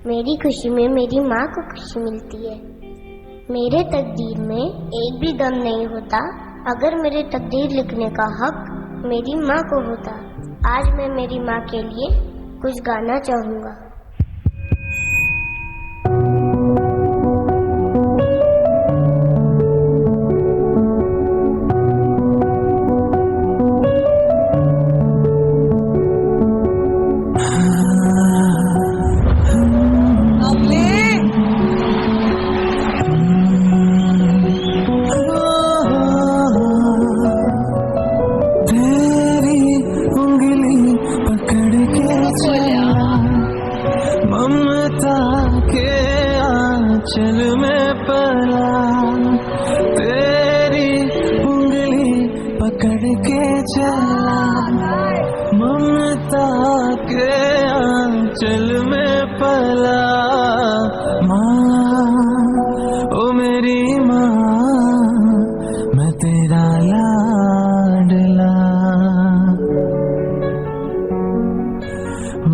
मेरी खुशी में मेरी माँ को खुशी मिलती है। मेरे तकदीर में एक भी गम नहीं होता अगर मेरे तकदीर लिखने का हक मेरी माँ को होता। आज मैं मेरी माँ के लिए कुछ गाना चाहूँगा। चल में पला तेरी उंगली पकड़ के चला, ममता के आंचल में पला। माँ ओ मेरी माँ, मैं तेरा लाडला।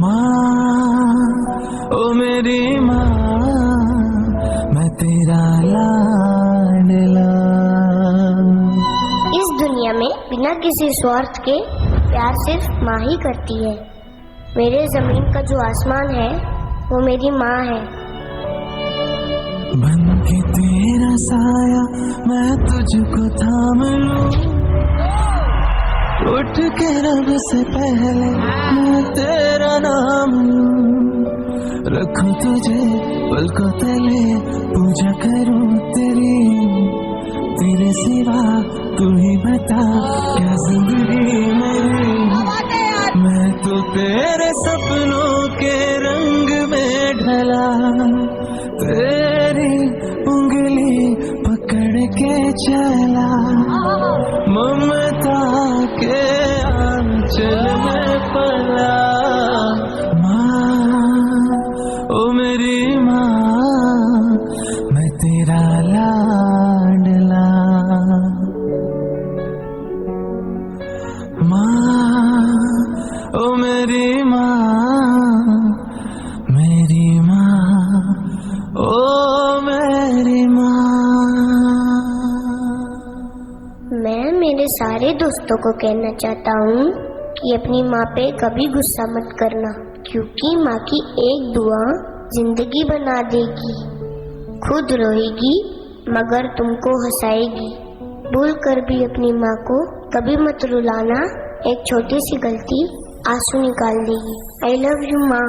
माँ ओ मेरी माँ, मैं तेरा लाडला। इस दुनिया में बिना किसी स्वार्थ के प्यार सिर्फ माँ ही करती है। मेरे जमीन का जो आसमान है वो मेरी माँ है। बन के तेरा साया मैं तुझको थाम लूं, उठ के रब से पहले मैं तेरा नाम लूं। रखूं तुझे पलकों तले, पूजा करूं तेरी, तेरे सिवा तू ही बता क्या जिंदगी मेरी। मैं तो तेरे सपनों के रंग में ढला, तेरी उंगली पकड़ के चला, ममता के आंचल में पला। ओ मेरी माँ, मैं तेरा लाडला। माँ ओ मेरी माँ, मेरी माँ ओ मेरी माँ। मैं मेरे सारे दोस्तों को कहना चाहता हूँ कि अपनी माँ पे कभी गुस्सा मत करना, क्योंकि माँ की एक दुआ जिंदगी बना देगी। खुद रोएगी मगर तुमको हंसाएगी। भूल कर भी अपनी माँ को कभी मत रुलाना, एक छोटी सी गलती आंसू निकाल देगी। आई लव यू माँ।